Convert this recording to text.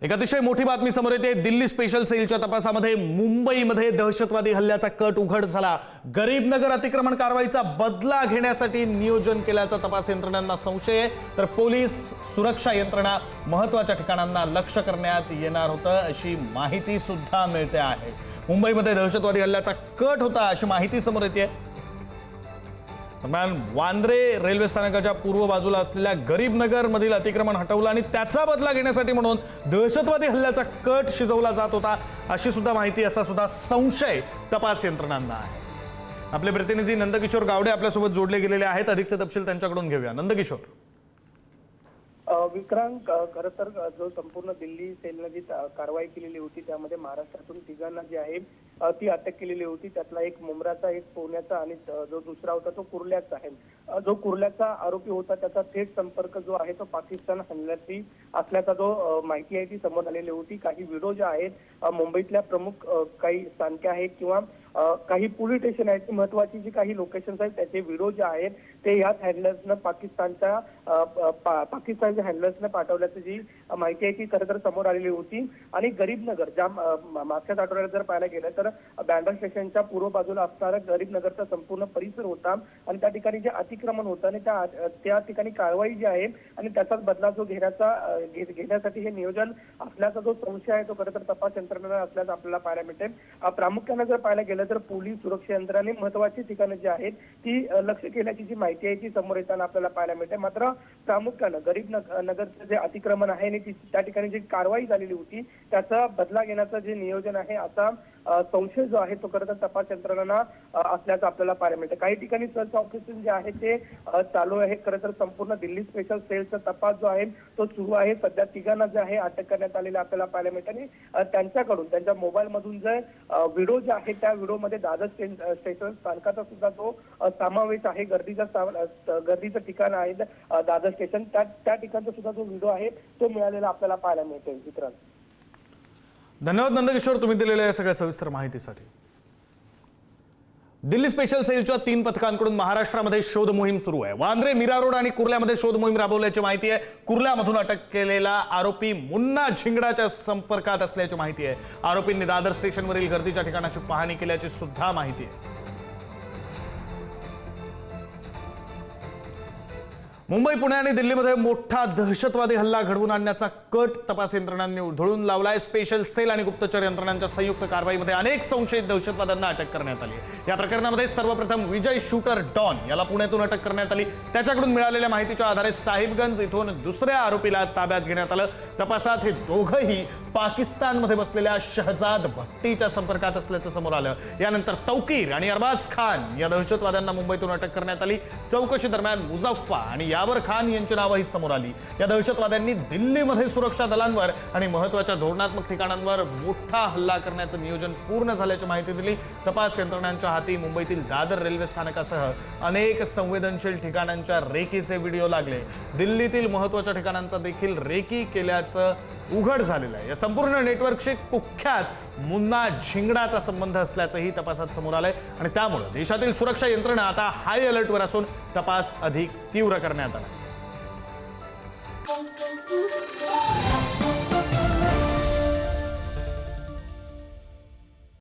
एक अतिशय मोठी बातमी समोर येते। दिल्ली स्पेशल सेलच्या तपासामध्ये मुंबईमध्ये दहशतवादी हल्ल्याचा कट उघड झाला। गरीबनगर अतिक्रमण कारवाईचा बदला घेण्यासाठी नियोजन केल्याचा तपास यंत्रणांना संशय आहे, तर पोलीस सुरक्षा यंत्रणा महत्त्वाच्या ठिकाणांना लक्ष्य करण्यात येणार होतं अशी माहिती सुद्धा मिळते आहे। मुंबईमध्ये दहशतवादी हल्ल्याचा कट होता अशी माहिती समोर येते। दरम्यान वांद्रे रेल्वे स्थानकाच्या पूर्व बाजूला असलेल्या गरीबनगर मधील अतिक्रमण हटवलं आणि त्याचा बदला घेण्यासाठी म्हणून दहशतवादी हल्ल्याचा कट शिजवला जात होता अशी सुद्धा माहिती, असा सुद्धा संशय तपास यंत्रणांना आहे। आपले प्रतिनिधी नंदकिशोर गावडे आपल्यासोबत जोडले गेलेले आहेत। अधिकचे तपशील त्यांच्याकडून घेऊया। नंदकिशोर। विक्रांत, खरं तर जो संपूर्ण दिल्ली सेलने जी कारवाई केलेली होती त्यामध्ये महाराष्ट्रातून तिघांना जी आहे ती अटक केलेली होती। त्यातला एक मुंब्राचा, एक पुण्याचा आणि जो दुसरा होता तो कुर्ल्याचा आहे। जो कुर्ल्याचा आरोपी होता त्याचा थेट संपर्क जो आहे तो पाकिस्तान हल्ल्याची असल्याचा जो माहिती आहे ती समोर आलेली होती। काही व्हिडिओ जे आहेत मुंबईतल्या प्रमुख काही स्थानके आहेत किंवा काही पोलीस स्टेशन आहेत, महत्वाची जी काही लोकेशन्स आहेत त्याचे व्हिडिओ जे आहेत ते याच हँडलर्सनं पाकिस्तानच्या हँडलर्सनं पाठवल्याची जी माहिती आहे ती खरं तर समोर आलेली होती। आणि गरीबनगर ज्या मागच्याच आठवड्यात जर पाहायला गेलं तर बँड्रा स्टेशनच्या पूर्व बाजूला असणारा गरीबनगरचा संपूर्ण परिसर होता आणि त्या ठिकाणी जे अतिक्रमण होतं आणि त्या ठिकाणी कारवाई जी आहे आणि त्याचाच बदला जो घेण्यासाठी हे नियोजन असल्याचा जो संशय आहे तो खरं तर तपास यंत्रणेला असल्याचं आपल्याला पाहायला मिळते। प्रामुख्याने जर पाहायला गेलं तर पोलीस सुरक्षा यंत्रणाने महत्वाची ठिकाणं जी आहेत ती लक्ष केल्याची जी माहिती आहे ती समोर येताना आपल्याला पाहायला मिळते। मात्र प्रामुख्यानं गरीबनगरचं जे अतिक्रमण आहे आणि त्या ठिकाणी जी कारवाई झालेली होती त्याचा बदला घेण्याचं जे नियोजन आहे असा संशय जो आहे तो खरं तर तपास यंत्रणांना असल्याचं आपल्याला पाहायला मिळतं। काही ठिकाणी सर्च ऑपरेशन जे आहे ते चालू आहे। खरं तर संपूर्ण दिल्ली स्पेशल सेलचा तपास जो आहे तो सुरू आहे। सध्या तिघांना जे आहे अटक करण्यात आलेला आपल्याला पाहायला मिळतं आणि त्यांच्याकडून त्यांच्या मोबाईल मधून जे व्हिडिओ जे आहे त्या व्हिडिओमध्ये दादर स्टेशन स्थानकाचा सुद्धा तो समावेश आहे। गर्दीचं ठिकाण आहे दादर स्टेशन, त्या ठिकाणचा सुद्धा जो व्हिडिओ आहे तो मिळालेला आपल्याला पाहायला मिळतोय। विक्रांत, धन्यवाद नंदकिशोर तुम्ही दिलेल्या सगळ्या सविस्तर माहितीसाठी। दिल्ली स्पेशल सेलच्या 3 पथकांकडून महाराष्ट्रामध्ये शोध मोहीम सुरू आहे। वांद्रे, मीरा रोड आणि कुर्ल्यामध्ये शोध मोहीम राबवल्याची माहिती आहे। कुर्ल्यामधून अटक केलेला आरोपी मुन्ना झिंगडाच्या संपर्कात असल्याची माहिती आहे। आरोपींनी दादर स्टेशनवरील गर्दीच्या ठिकाणाची पाहणी केल्याची सुद्धा माहिती आहे। मुंबई, पुणे आणि दिल्लीमध्ये मोठा दहशतवादी हल्ला घडवून आणण्याचा कट तपास यंत्रणांनी उधळून लावलाय। स्पेशल सेल आणि गुप्तचर यंत्रणांच्या संयुक्त कारवाईमध्ये अनेक संशयित दहशतवाद्यांना अटक करण्यात आली आहे। या प्रकरणामध्ये सर्वप्रथम विजय शूटर डॉन याला पुण्यातून अटक करण्यात आली। त्याच्याकडून मिळालेल्या माहितीच्या आधारे साहिबगंज इथून दुसऱ्या आरोपीला ताब्यात घेण्यात आलं। तपासात हे दोघंही पाकिस्तानमध्ये बसलेल्या शहजाद भट्टीच्या संपर्कात असल्याचं समोर आलं। यानंतर तौकीर आणि अरबाज खान या दहशतवाद्यांना मुंबईतून अटक करण्यात आली। चौकशी दरम्यान मुझफ्फा आणि यावर खान यांची नावंही समोर आली। या दहशतवाद्यांनी दिल्लीमध्ये सुरक्षा दलांवर आणि महत्त्वाच्या धोरणात्मक ठिकाणांवर मोठा हल्ला करण्याचं नियोजन पूर्ण झाल्याची माहिती दिली। तपास यंत्रणांच्या हाती मुंबईतील दादर रेल्वे स्थानकासह अनेक संवेदनशील ठिकाणांच्या रेकीचे व्हिडिओ लागले। दिल्लीतील महत्त्वाच्या ठिकाणांचा देखील रेकी केल्याचं उघड झालेलं आहे। या संपूर्ण नेटवर्कशी कुख्यात मुन्ना झिंगडाचा संबंध असल्याचंही तपासात समोर आलंय आणि त्यामुळे देशातील सुरक्षा यंत्रणा आता हाय अलर्टवर असून तपास अधिक तीव्र करण्यात आला।